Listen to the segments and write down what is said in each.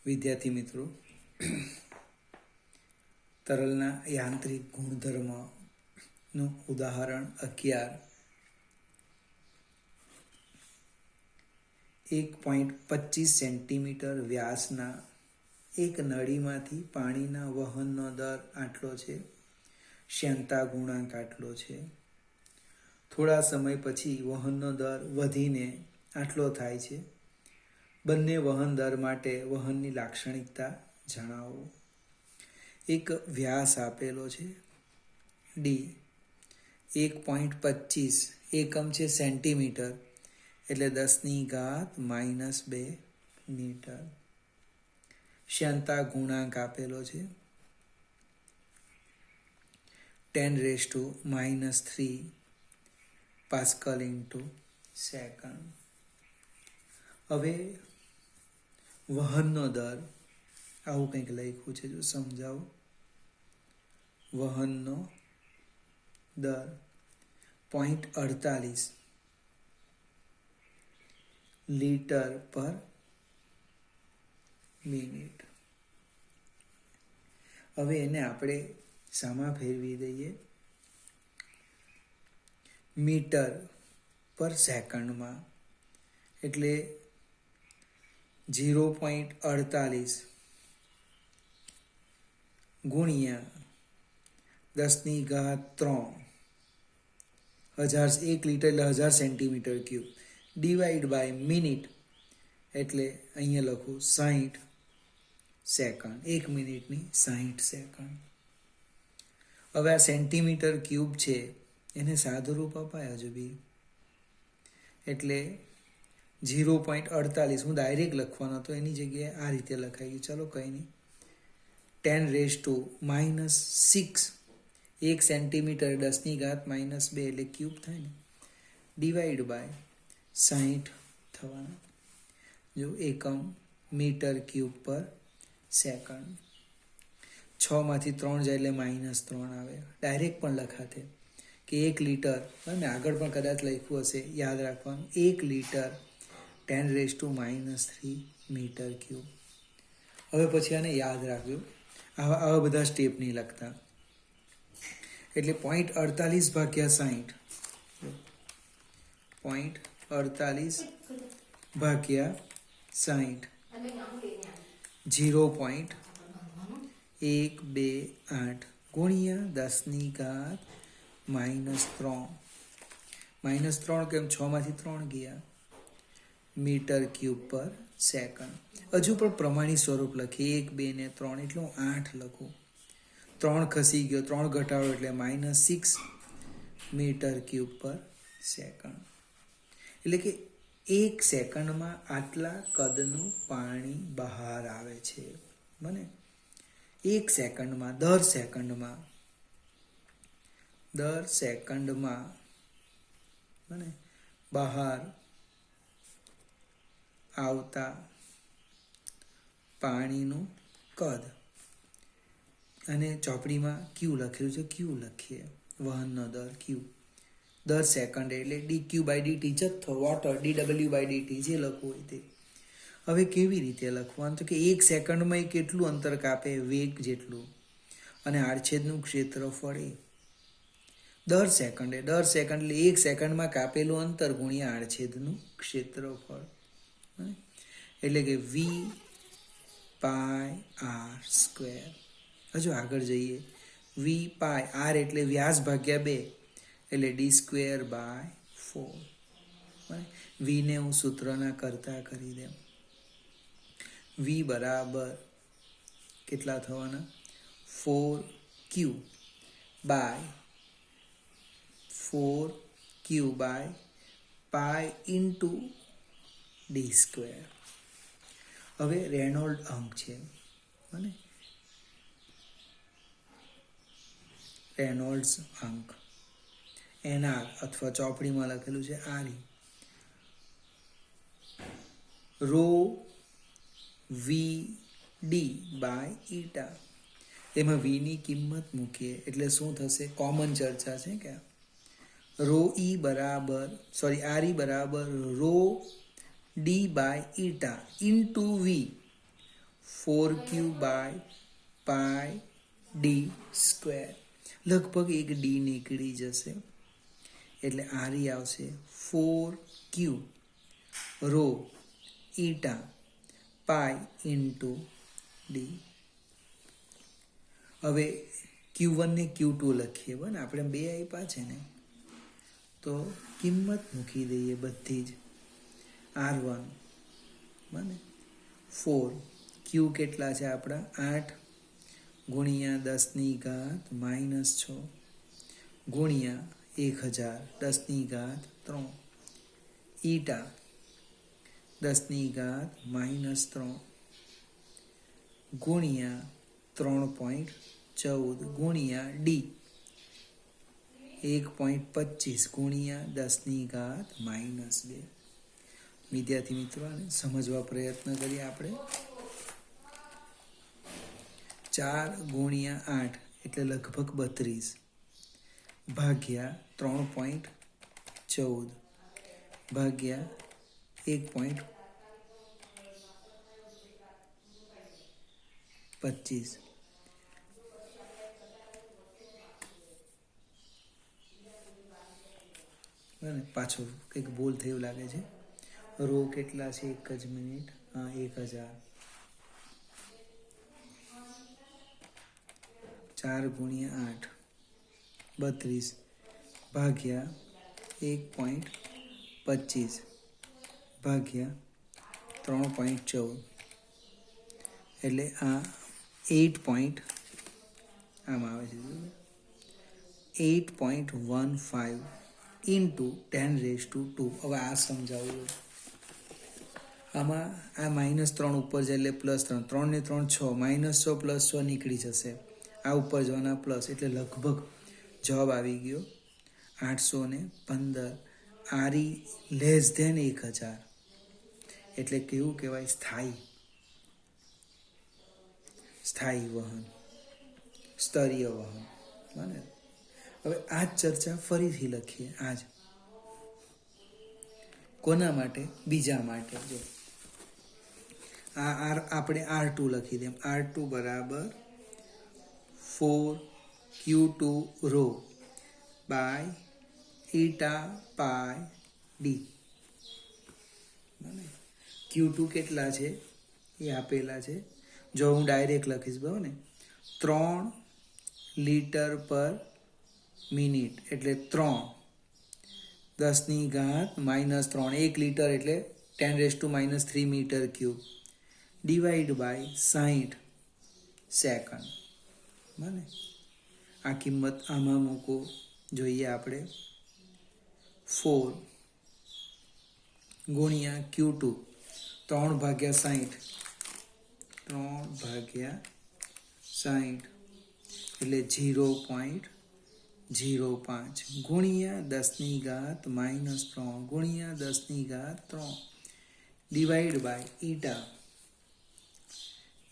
વિદ્યાર્થી મિત્રો, તરલના યાંત્રિક ગુણધર્મનું ઉદાહરણ 11. 1.25 સેન્ટીમીટર વ્યાસના એક નળીમાંથી પાણીના વહનનો દર આટલો છે. શ્યાનતા ગુણાંક આટલો છે. થોડા સમય પછી વહનનો દર વધીને આટલો થાય છે. બંને વહન દર માટે વહનની લાક્ષણિકતા જણાવો. એક વ્યાસ આપેલો છે ડી. 1.25 એકમ છે સેન્ટીમીટર, એટલે 10⁻² મીટર. શ્યાનતા ગુણાંક આપેલો છે 10⁻³ પાસ્કલ ઇન્ટુ સેકન્ડ. હવે વહનનો દર આવું કંઈક લખ્યું છે, જો સમજાવો. વહનનો દર 0.48 લીટર પર મિનિટ. હવે એને આપણે શામાં ફેરવી દઈએ? મીટર પર સેકન્ડમાં. એટલે 0.48 ગુણ્યા 10⁻³ 1 લીટર એટલે 1000 centimetre cube divide by minute, એટલે અહીંયા લખું 60 સેકન્ડ. 1 મિનિટની 60 સેકન્ડ. હવે આ સેન્ટીમીટર ક્યુબ છે એને સાદું રૂપ અપાય હજુ બી, એટલે 0.48 હું ડાયરેક્ટ લખવાનો હતો, એની જગ્યાએ આ રીતે લખાઈ ગયું. ચાલો કંઈ નહીં. 10⁻⁻6 1 સેન્ટીમીટર 10⁻², એટલે ક્યુબ થાય ને, ડિવાઈડ બાય 60 થવાના. જો એકમ મીટર ક્યુબ પર સેકન્ડ. 6 માંથી 3 જાય એટલે -3 આવે. ડાયરેક્ટ પણ લખાતે કે 1 લીટર, મેં આગળ પણ કદાચ લખ્યું હશે, યાદ રાખવાનું. 1 લીટર 10⁻³ મીટર ક્યુબ. હવે પછી આને યાદ રાખજો, આવા બધા સ્ટેપ નહીં લખતા. એટલે 0.48 ભાગ્યા 60, 0.48 ભાગ્યા 60 0.128 ગુણ્યા 10⁻³ -3 કેમ 6 માંથી 3 ગયા મીટર ક્યુબ પર સેકન્ડ. હજુ પણ પ્રમાણિત સ્વરૂપ લખીએ 1, 2 ને 3, એટલે હું 8 લખું. 3 ખસી ગયો, 3 ઘટાડો એટલે -6 મીટર ક્યુબ પર સેકન્ડ. એટલે કે 1 સેકન્ડમાં આટલા કદનું પાણી બહાર આવે છે. બને 1 સેકન્ડમાં, દર સેકન્ડમાં બને બહાર આવતા પાણીનું કદ. અને ચોપડીમાં ક્યુ લખેલું છે, ક્યુ લખીએ. વહનનો દર ક્યુ, દર સેકન્ડે, એટલે dQ/dt જથ્થો, વોટર dW/dt, જે લખવું હોય તે. હવે કેવી રીતે લખવાનું? તો કે 1 સેકન્ડમાં એ કેટલું અંતર કાપે? વેગ જેટલું. અને આડછેદનું ક્ષેત્રફળ એ. દર સેકન્ડ એટલે 1 સેકન્ડમાં કાપેલું અંતર ગુણ્યા આડછેદનું ક્ષેત્રફળ. એટલે કે V/r². હજુ આગળ જઈએ. V/r એટલે વ્યાસ ભાગ્યા 2, એટલે d²/4. વીને હું સૂત્રના કરતા કરી દઉં. V બરાબર કેટલા થવાના? 4Q/π into d². હવે રેનોલ્ડ અંક છે, બને રેનોલ્ડ્સ અંક, NR અથવા ચોપડીમાં લખેલું છે RE. ρ/v/η. એમાં v ની કિંમત મૂકીએ એટલે શું થશે? કોમન ચર્ચા છે કે RE બરાબર ρd/η into v 4q by pi D square. લગભગ એક ડી નીકળી જશે એટલે આરી આવશે 4q rho eta pi into D. હવે Q1 ને Q2 લખીએ. બને આપણે બે આપ્યા છે ને, તો કિંમત મૂકી દઈએ બધી જ. R1 બને 4, Q કેટલા છે આપણા 8 ગુણ્યા 10 ઘાત -6 ગુણ્યા 1000 10 ઘાત 3 ઈટા 10 ઘાત -3 ગુણ્યા 3.14 ગુણ્યા ડી 1.25 ગુણ્યા 10 ઘાત -2. વિદ્યાર્થી મિત્રો સમજવા પ્રયત્ન કરીએ આપણે. 4 ગુણ્યા 8 એટલે લગભગ 32 ભાગ્યા 3.14 ભાગ્યા 1.25. પાછો કંઈક ભૂલ થયું લાગે છે. રો કેટલા છે? એક જ મિનિટ. હા, 1000. 4 ગુણ્યા 8 32 ભાગ્યા 1.25 ભાગ્યા 3.14 એટલે આ 8. આમ આવે છે 8.15 ઇન્ટુ 10⁻². હવે આ સમજાવું. આમાં આ -3 ઉપર જાય એટલે +3. 3 ને 3 6, -6 + 6 નીકળી જશે. આ ઉપર જવાના પ્લસ એટલે લગભગ જવાબ આવી ગયો 815. આરી લેસ ધેન 1000 એટલે કેવું કહેવાય? સ્થાયી વહન, સ્તરીય વહન. બને. હવે આ જ ચર્ચા ફરીથી લખીએ. આજ કોના માટે? બીજા માટે. જો આ આપણે R2 લખી દઈએ. R2 બરાબર 4q2 rho by eta pi D. બને. Q2 કેટલા છે એ આપેલા છે. જો હું ડાયરેક્ટ લખીશ બરાબર ને, 3 લિટર પર મિનિટ એટલે 3 10 ઘાત -3. 1 લિટર એટલે 10⁻³ metre cube divide by 60 second. બને. આ કિંમત આમાં મૂકો. જોઈએ આપણે 4 ગુણ્યા Q2 3/60 એટલે 0.05 ગુણ્યા 10 ઘાત -3 ગુણ્યા 10 ઘાત 3 ડિવાઈડ બાય ઈટા.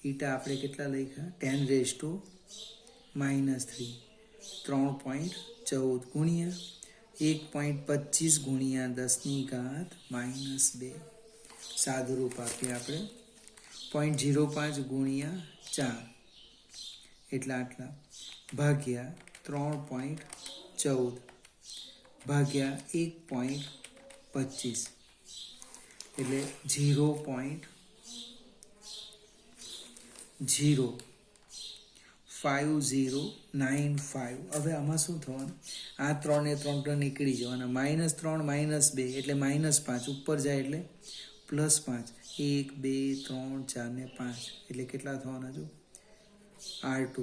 ઈટા આપણે કેટલા લખ્યા? 10⁻³ 3.14 ગુણ્યા 1.25 ગુણ્યા 10 ઘાત -2. સાદું રૂપ આપીએ આપણે 0.05 ગુણ્યા 4 એટલા આટલા ભાગ્યા 3.14 ભાગ્યા 1.25 એટલે 0.05095. હવે આમાં શું થવાનું? આ 3 ને 3 નીકળી જવાના. -3 -2 એટલે -5. ઉપર જાય એટલે +5. 1 2 3 4 ને 5 એટલે કેટલા થવાના? જો R2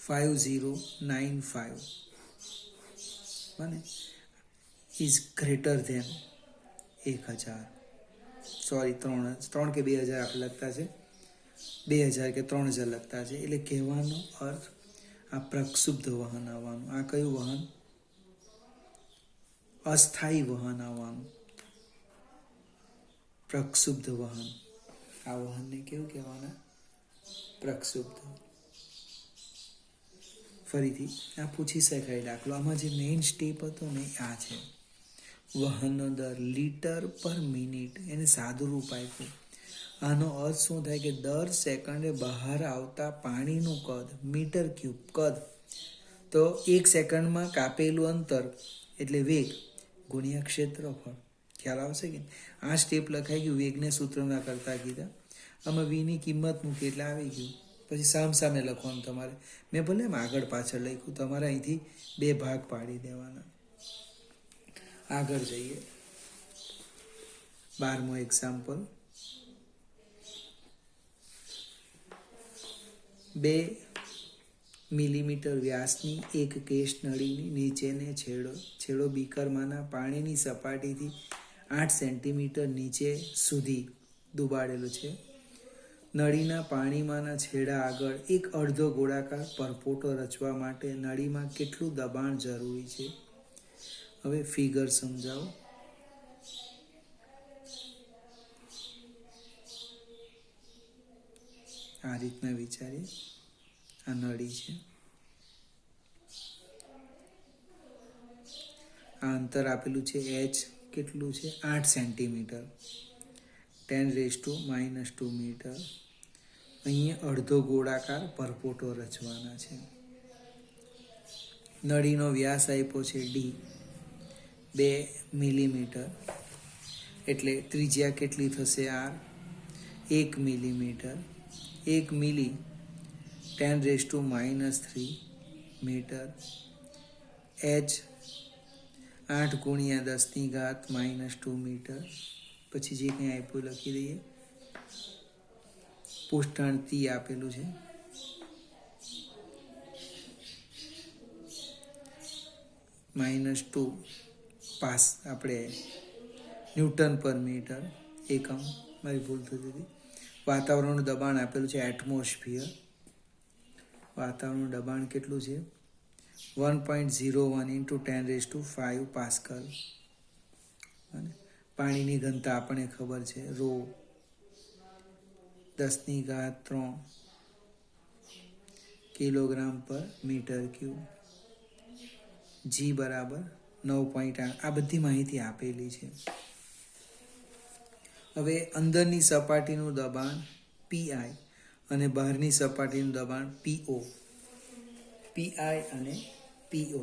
5095 બને ઇઝ ગ્રેટર ધેન 1000. સોરી 3 કે 2000 આપણે લખતા છે, 2000 કે 3000 લખતા છે. એટલે કહેવાનો અર્થ આ પ્રક્ષુબ્ધ વહન આવવાનું. આ કયું વહન? અસ્થાયી વહન આવવાનું. પ્રક્ષુબ્ધ વહન. આ વહનને કેવું કહેવાના? પ્રક્ષુબ્ધ. ફરીથી આ પૂછી શકાય દાખલો. આમાં જે મેઇન સ્ટેપ હતો ને આ છે. વહનનો દર લિટર પર મિનિટ. એને સાદું રૂપ આપ્યું આનો અર્થ શું થાય કે દર સેકન્ડે બહાર આવતા પાણીનું કદ મીટર ક્યુબ કદ, તો 1 સેકન્ડમાં કાપેલું અંતર એટલે વેગ ગુણ્યા ક્ષેત્રફળ. ખ્યાલ આવશે કે આ સ્ટેપ લખાઈ ગયું, વેગને સૂત્રમાં કરતા કીધા. આમાં વીની કિંમત મૂકી એટલે આવી ગયું. પછી સામે લખવાનું તમારે. મેં ભલે એમ આગળ પાછળ લખ્યું, તમારે અહીંથી 2 ભાગ પાડી દેવાના. આગળ જઈએ. 12મો એક્ઝામ્પલ. 2 મિલીમીટર વ્યાસની એક કેશ નળીની નીચેને છેડો બીકરમાંના પાણીની સપાટીથી 8 સેન્ટીમીટર નીચે સુધી ડૂબાડેલો છે. નળીના પાણીમાંના છેડા આગળ એક અડધો ગોળાકાર પરપોટો રચવા માટે નળીમાં કેટલું દબાણ જરૂરી છે? હવે ફિગર સમજાવો. આ રીતના વિચારીએ. આ નળી છે, આ અંતર આપેલું છે h કેટલું છે? 8 સેન્ટીમીટર, 10⁻² મીટર. અહીંયા અડધો ગોળાકાર પરપોટો રચવાના છે. નળીનો વ્યાસ આપ્યો છે d, 2 મિલીમીટર, એટલે ત્રિજ્યા કેટલી થશે? r, 1 millimetre. 1 મિલી 10⁻³ મીટર. h 8 ગુણ્યા 10⁻² મીટર. પછી જે કંઈ આપ્યું લખી દઈએ. પુષ્ટાણ t આપેલું છે, -2 પાસ આપણે ન્યૂટન પર મીટર એકમ. મારી ભૂલ થતી હતી. વાતાવરણનું દબાણ આપેલું છે એટમોસ્ફિયર. વાતાવરણનું દબાણ કેટલું છે? 1.01 × 10⁵ પાસ્કલ. અને પાણીની ઘનતા આપણને ખબર છે ρ, 10⁻³ કિલોગ્રામ પર મીટર ક્યુબ. g બરાબર 9.8. આ બધી માહિતી આપેલી છે. હવે અંદરની સપાટીનું દબાણ PI અને બહારની સપાટીનું દબાણ PO. PI અને PO.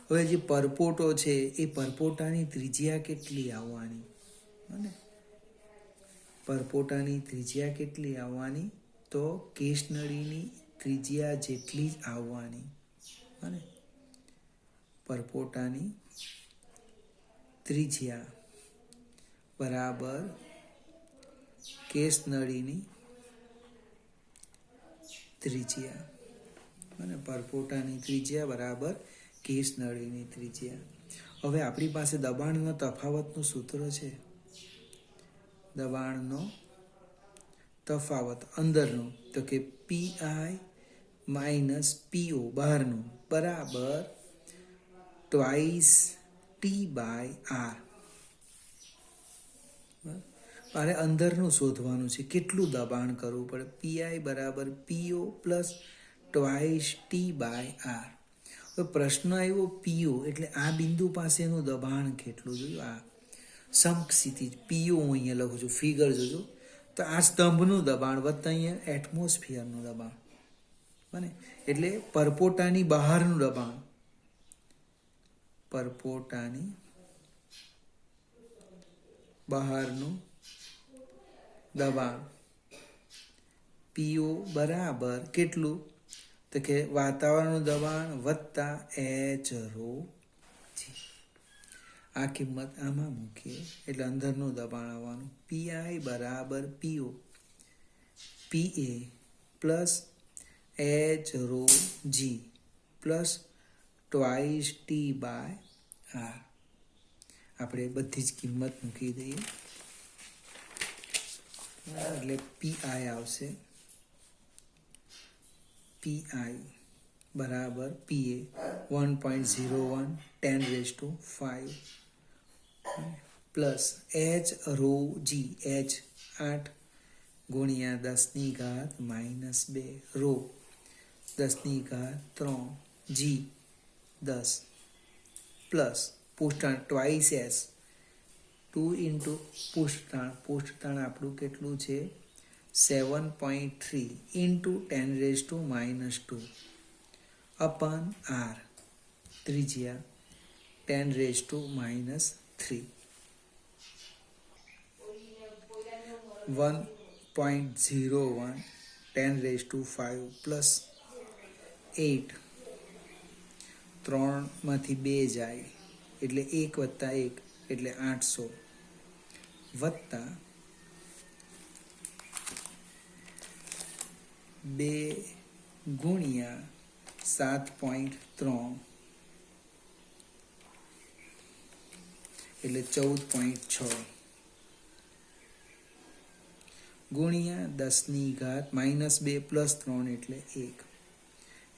હવે જે પરપોટો છે એ પરપોટાની ત્રિજ્યા કેટલી આવવાની? અને પરપોટાની ત્રિજ્યા કેટલી આવવાની? તો કેશનળીની ત્રિજ્યા જેટલી જ આવવાની. અને પરપોટાની ત્રિજ્યા બરાબર કેશનળીની ત્રિજ્યા. અને પરપોટાની ત્રિજ્યા બરાબર કેશનળીની ત્રિજ્યા. હવે આપણી પાસે દબાણનો તફાવતનું સૂત્ર છે. દબાણનો તફાવત અંદરનો, તો કે PI - PO બહારનું બરાબર 2t/r. મારે અંદરનું શોધવાનું છે, કેટલું દબાણ કરવું પડે. PI બરાબર PO પ્લસ 2t/r. હવે પ્રશ્ન આવ્યો PO એટલે આ બિંદુ પાસેનું દબાણ કેટલું જોયું. આ સમક્ષિતિજ PO હું અહીંયા લખું છું, ફિગર જોજો. તો આ સ્તંભનું દબાણ વત્તા અહીંયા એટમોસ્ફિયરનું દબાણ, બને એટલે પરપોટાની બહારનું દબાણ. પરપોટાની બહારનું દબાણ PO બરાબર કેટલું? તો કે વાતાવરણનું દબાણ વત્તા h ρ g. આ કિંમત આમાં મૂકીએ એટલે અંદરનું દબાણ આવવાનું. PI બરાબર PO PA plus h ρ g plus 2t/r. આપણે બધી જ કિંમત મૂકી દઈએ એટલે PI આવશે. PI બરાબર PA 1.01 10⁵ plus h ρ g, h 8 ગુણ્યા 10⁻² ρ 10⁻³ g 10 પ્લસ પુષ્ટાણ ટ્વાઇસ s 2 × પુષ્ટાણ આપણું કેટલું છે 7.3 into 10⁻², upon r, ત્રિજ્યા 10⁻³ 1.01 10⁵ plus 8, 3માંથી 2 જાય એટલે 1 વત્તા 1 એટલે 800 વત્તા 2 ગુણ્યા 7.3 એટલે 14.6 ગુણ્યા 10⁻² પ્લસ 3 એટલે 1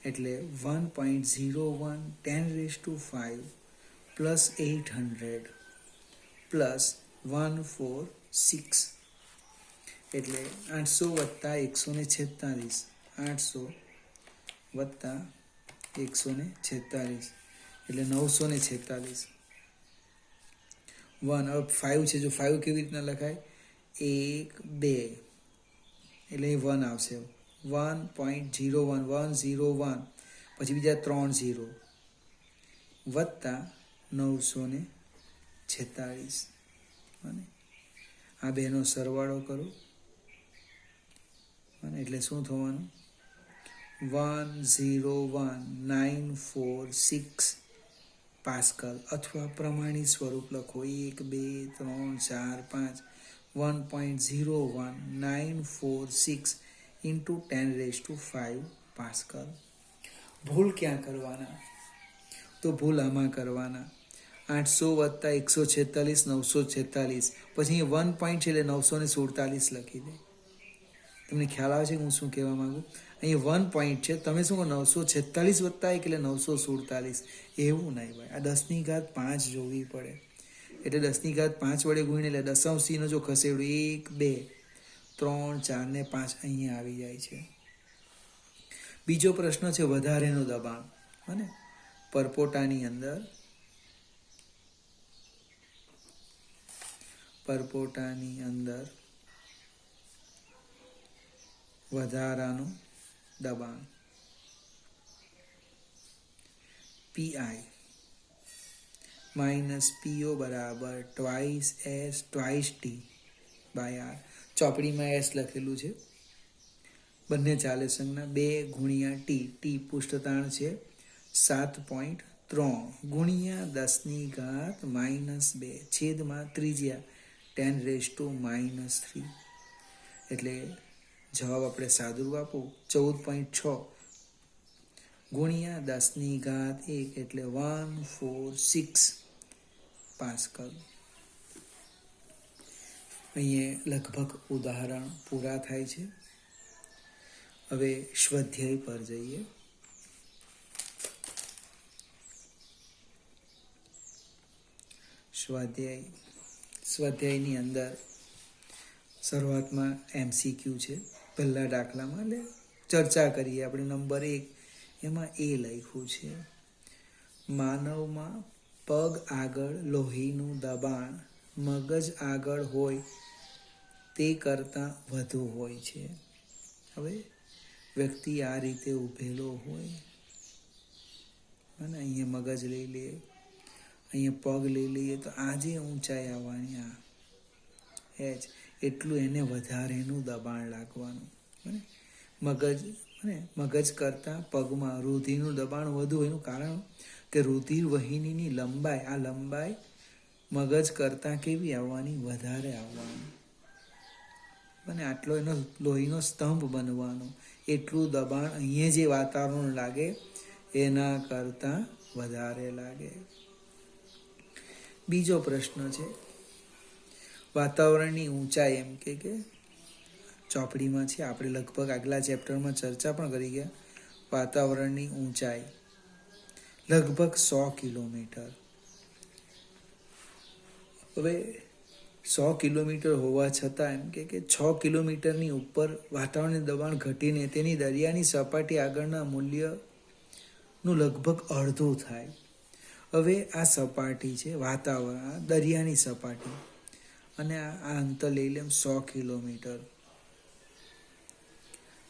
એટલે 1.01 10⁵ પ્લસ 800 પ્લસ 146 એટલે 800 વત્તા 146, 800 વત્તા 146 એટલે 946. 1 હવે 5 છે, જો 5 કેવી રીતના લખાય? 1 2 એટલે 1 આવશે. 1.01 101 પછી બીજા 3 0 વત્તા 946. અને આ બેનો સરવાળો કરો અને એટલે શું થવાનું? 101,946 પાસ્કલ, અથવા પ્રમાણિત સ્વરૂપ લખો 1 2 3 4 5 1.01,946 into 10⁵ પાસ્કલ. ભૂલ ક્યાં કરવાના? તો ભૂલ આમાં કરવાના. 800 વત્તા 146 946, પછી 1 પોઈન્ટ છે એટલે 947 લખી દે. તમને ખ્યાલ આવે છે કે હું શું કહેવા માંગુ? અહીં 1 પોઈન્ટ છે, તમે શું કહો? 946 વત્તા 1 એટલે 947. એવું નહીં ભાઈ, આ 10⁵5 જોવી પડે. એટલે 10⁵5 વડે ગુણીને એટલે દશાંશ ચિહ્ન જો ખસેડું 1 2 3 4 ને 5 અહીંયા આવી જાય છે. બીજો પ્રશ્ન છે વધારેનું દબાણ. અને પરપોટાની અંદર વધારાનું દબાણ PI માઇનસ PO બરાબર twice S twice T by R. ચોપડીમાં S લખેલું છે, બંને ચાલે સંજ્ઞા. 2 ગુણ્યા T, T પૃષ્ઠતાણ છે 7.3 ગુણ્યા 10⁻², છેદમાં ત્રિજ્યા 10⁻³ એટલે જવાબ આપણે સાદુરૂપ આપો 14.6 ગુણ્યા 10⁻1 એટલે 146 પાસ્કલ. અહીંયા લગભગ ઉદાહરણ પૂરા થાય છે. હવે સ્વાધ્યાય પર જઈએ. સ્વાધ્યાયની અંદર શરૂઆતમાં MCQ છે. પહેલા દાખલામાં એટલે ચર્ચા કરીએ આપણે. નંબર 1 એમાં એ લખ્યું છે, માનવમાં પગ આગળ લોહીનું દબાણ મગજ આગળ હોય તે કરતાં વધુ હોય છે. હવે વ્યક્તિ આ રીતે ઊભેલો હોય અને અહીંયા મગજ લઈ લઈએ, અહીંયા પગ લઈ લઈએ, તો આ જે ઊંચાઈ આવવાની આ H, એટલું એને વધારેનું દબાણ લાગવાનું. અને મગજ કરતાં પગમાં રુધિરનું દબાણ વધુ. એનું કારણ કે રુધિર વાહિનીની લંબાઈ, આ લંબાઈ મગજ કરતાં કેવી આવવાની? વધારે આવવાની. અને આટલો એનો લોહીનો સ્તંભ બનવાનો. એટલું દબાણ અહીંયા જે વાતાવરણ લાગે એના કરતાં વધારે લાગે. બીજો પ્રશ્ન છે, વાતાવરણની ઊંચાઈ. એમ કે ચોપડીમાં છે, આપણે લગભગ આગલા ચેપ્ટરમાં ચર્ચા પણ કરી ગયા. વાતાવરણની ઊંચાઈ લગભગ 100 કિલોમીટર. હવે 100 કિલોમીટર હોવા છતાં એમ કે 6 કિલોમીટરની ઉપર વાતાવરણનું દબાણ ઘટીને તેની દરિયાની સપાટી આગળના મૂલ્યનું લગભગ અડધું થાય. હવે આ સપાટી છે વાતાવરણ, દરિયાની સપાટી, અને આ અંતર લઈ લે 100 કિલોમીટર.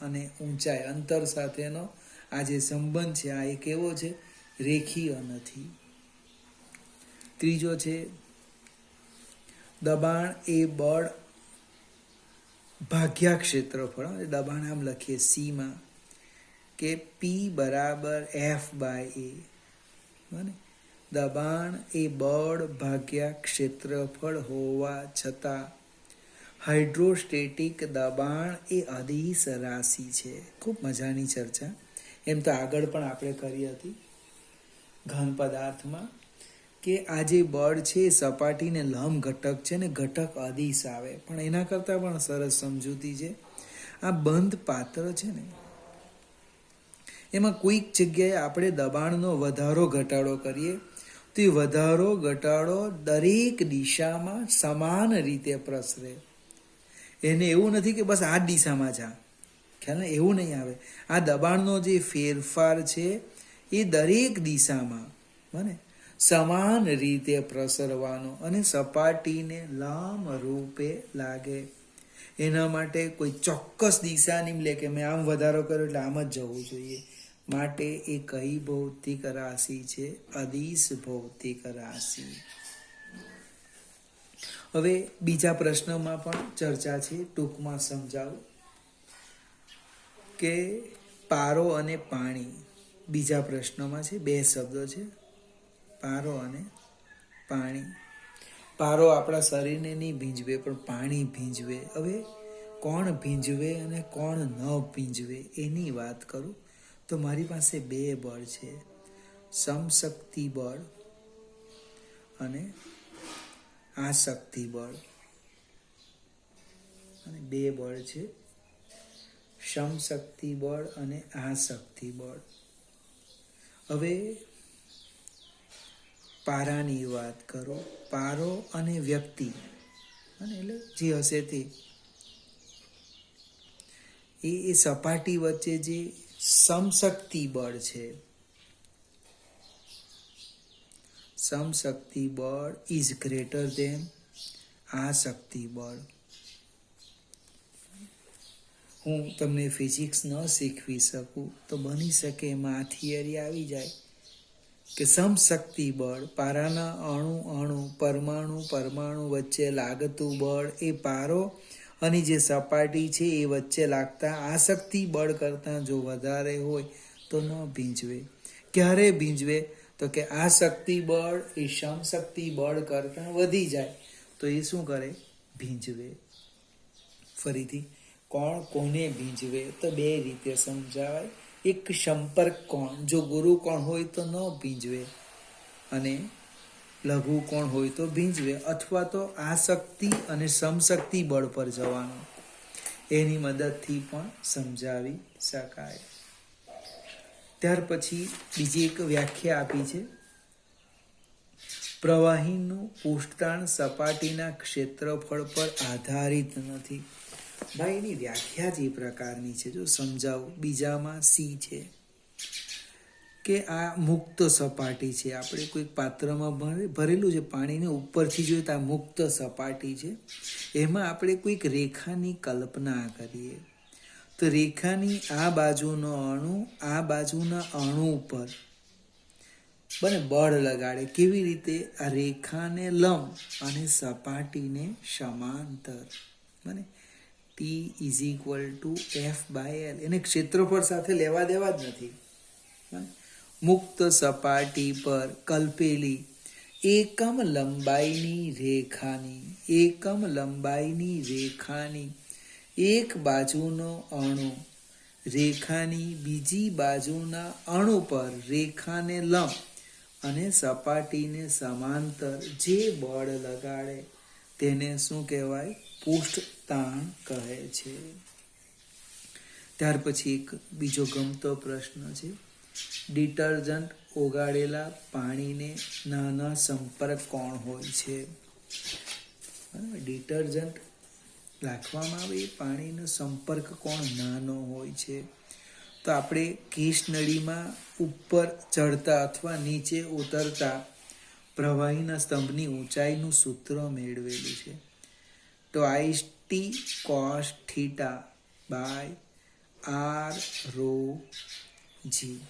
અને ઊંચાઈ અંતર સાથેનો આ જે સંબંધ છે આ એક એવો છે, રેખીય નથી. ત્રીજો છે દબાણ એ બળ ભાગ્યા ક્ષેત્રફળ. દબાણ આમ લખીએ સીમાં કે પી બરાબર એફ બાય એ. બને દબાણ એ બળ ભાગ્યા ક્ષેત્રફળ હોવા છતાં હાઇડ્રોસ્ટેટિક દબાણ એ અદિશ રાશિ છે. ખૂબ મજાની ચર્ચા. એમ તો આગળ પણ આપણે કરી હતી ઘન પદાર્થમાં કે આ જે બળ છે એ સપાટીને લંબ ઘટક છે ને ઘટક અદિશ આવે, પણ એના કરતાં પણ સરસ સમજૂતી છે. આ બંધ પાત્ર છે ને એમાં કોઈક જગ્યાએ આપણે દબાણનો વધારો ઘટાડો કરીએ તો એ વધારો ઘટાડો દરેક દિશામાં સમાન રીતે પ્રસરે. એને એવું નથી કે બસ આ જ દિશામાં જા, ખ્યાલ ને, એવું નહીં આવે. આ દબાણનો જે ફેરફાર છે એ દરેક દિશામાં બને સમાન રીતે પ્રસરવાનો અને સપાટીને લંબ રૂપે લાગે. એના માટે કોઈ ચોક્કસ દિશા નહીં લે કે મેં આમ વધારો કર્યો એટલે આમ જ જવું જોઈએ. માટે એ કઈ ભૌતિક રાશિ છે? અદિશ ભૌતિક રાશિ. હવે બીજા પ્રશ્નમાં પણ ચર્ચા છે, ટૂંકમાં સમજાવું કે પારો અને પાણી. બીજા પ્રશ્નમાં છે, બે શબ્દો છે, પારો અને પાણી. પારો આપણા શરીરને નહીં ભીંજવે પણ પાણી ભીંજવે. હવે કોણ ભીંજવે અને કોણ ન ભીંજવે એની વાત કરું તો મારી પાસે બે બળ છે, સમશક્તિ બળ અને આશક્તિ બળ. અને બે બળ છે, સમશક્તિ બળ અને આશક્તિ બળ. હવે પારાની વાત કરો. પારો અને વ્યક્તિ અને એટલે જે હશે તે એ સપાટી વચ્ચે જે સમશક્તિ બળ છે, સમશક્તિ બળ ઇઝ ગ્રેટર ધેન આશક્તિ બળ. હું તમને ફિઝિક્સ ન શીખવી શકું તો બની શકે એમાં આ થિયરી આવી જાય કે સમશક્તિ બળ, પારાના અણુ પરમાણુ વચ્ચે લાગતું બળ એ પારો અને જે સપાટી છે એ વચ્ચે લાગતા આશક્તિ બળ કરતાં જો વધારે હોય તો ન ભીંજવે. ક્યારે ભીંજવે? તો કે આશક્તિ બળ એ સમશક્તિ બળ કરતાં વધી જાય તો એ શું કરે? ભીંજવે. ફરીથી કોણ કોને ભીંજવે તો બે રીતે સમજાવાય. એક સંપર્ક કોણ, જો ગુરુ કોણ હોય તો ન ભીંજવે અને લઘુ કોણ હોય તો ભીંજવે, અથવા તો આશક્તિ અને સમશક્તિ બળ પર જવાનું. એની મદદથી પણ સમજાવી શકાય. ત્યાર પછી બીજી એક વ્યાખ્યા આપી છે, પ્રવાહીનું પૃષ્ઠતાણ સપાટીના ક્ષેત્રફળ પર આધારિત નથી. ભાઈ એની વ્યાખ્યા જ એ પ્રકારની છે, જો સમજાવું. બીજામાં સી છે કે આ મુક્ત સપાટી છે. આપણે કોઈક પાત્રમાં ભરેલું છે પાણીને, ઉપરથી જોઈએ તો આ મુક્ત સપાટી છે. એમાં આપણે કોઈક રેખાની કલ્પના કરીએ તો રેખાની આ બાજુનો અણુ આ બાજુના અણુ ઉપર બળ લગાડે. કેવી રીતે? આ રેખાને લંબ અને સપાટીને સમાંતર. બને T = F/L. એને ક્ષેત્રફળ સાથે લેવા દેવા જ નથી. મુક્ત સપાટી પર કલ્પેલી એકમ લંબાઈની રેખાની એક બાજુનો અણુ રેખાની બીજી બાજુના અણુ પર રેખાને લંબ અને સપાટીને સમાંતર જે બળ લગાડે તેને શું કહેવાય? પૃષ્ઠતાણ કહે છે. ત્યાર પછી એક બીજો ગમતો પ્રશ્ન છે. ડિટર્જન્ટ ઓગાળેલા પાણીને નાના સંપર્ક કોણ હોય છે? ડિટર્જન્ટ રાખવામાં આવે એ પાણીનો સંપર્ક કોણ નાનો હોય છે? તો આપણે કેશનળીમાં ઉપર ચડતા અથવા નીચે ઉતરતા પ્રવાહીના સ્તંભની ઊંચાઈનું સૂત્ર મેળવેલું છે. Twice T cos theta by R rho G.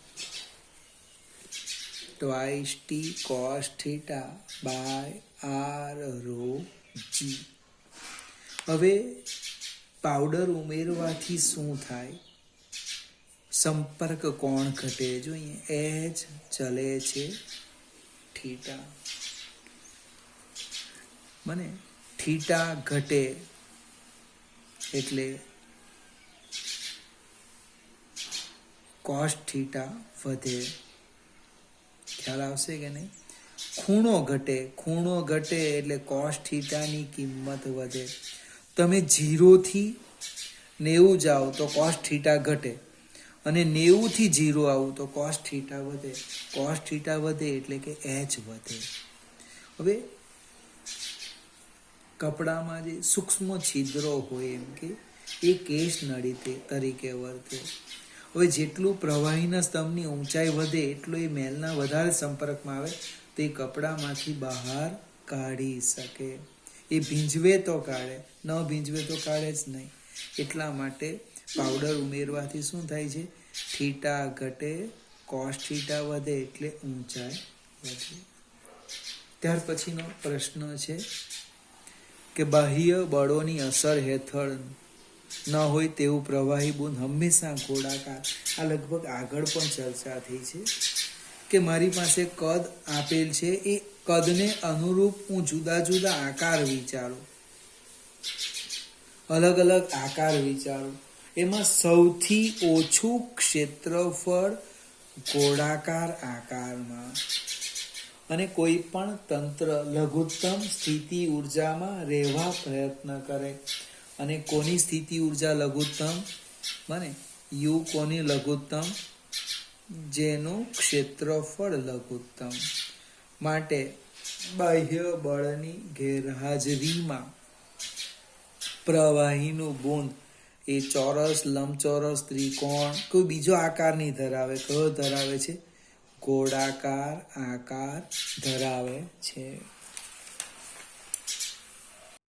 Twice T cos theta by R rho G. હવે પાવડર ઉમેરવાથી શું થાય? સંપર્ક કોણ ઘટે? જોઈએ, એચ ચલે છે થીટા. મને થીટા ઘટે એટલે કોસ થીટા વધે. ખ્યાલ આવશે કે નહીં? ખૂણો ઘટે એટલે કોસ થીટાની કિંમત વધે. તમે 0 થી 90 જાઓ તો કોસ થીટા ઘટે અને 90 થી 0 આવો તો કોસ થીટા વધે. કોસ થીટા વધે એટલે કે એચ વધે. હવે કપડામાં જે સૂક્ષ્મ છિદ્રો હોય એમ કે એ કેશ નળી તરીકે વર્તે. હવે જેટલું પ્રવાહીના સ્તંભની ઊંચાઈ વધે એટલો એ મેલના વધારે સંપર્કમાં આવે તે કપડામાંથી બહાર કાઢી શકે. એ ભીંજવે તો કાઢે, ન ભીંજવે તો કાઢે જ નહીં. એટલા માટે પાવડર ઉમેરવાથી શું થાય છે? થીટા ઘટે, કોસ થીટા વધે એટલે ઊંચાઈ વધે. ત્યાર પછીનો પ્રશ્ન છે કે બાહ્ય બળોની અસર હેઠળ ન હોય તેવું પ્રવાહી બુંદ હંમેશા ગોળાકાર. આ લગભગ આગળ પણ ચર્ચા થઈ છે કે મારી પાસે કદ આપેલ છે, એ કદને અનુરૂપ હું જુદા જુદા આકાર વિચારું, અલગ અલગ આકાર વિચારું. એમાં સૌથી ઓછું ક્ષેત્રફળ ગોળાકાર આકારમાં અને કોઈ પણ તંત્ર લઘુત્તમ સ્થિતિ ઉર્જામાં રહેવા પ્રયત્ન કરે. અને કોની સ્થિતિ ઉર્જા લઘુત્તમ બને? યુ કોની લઘુત્તમ? જેનું ક્ષેત્રફળ લઘુત્તમ. માટે બાહ્ય બળની ગેરહાજરીમાં પ્રવાહીનું બુંદ એ ચોરસ, લંબચોરસ, ત્રિકોણ, કોઈ બીજો આકાર નહીં ધરાવે. કયો ધરાવે છે? ગોળાકાર આકાર ધરાવે છે.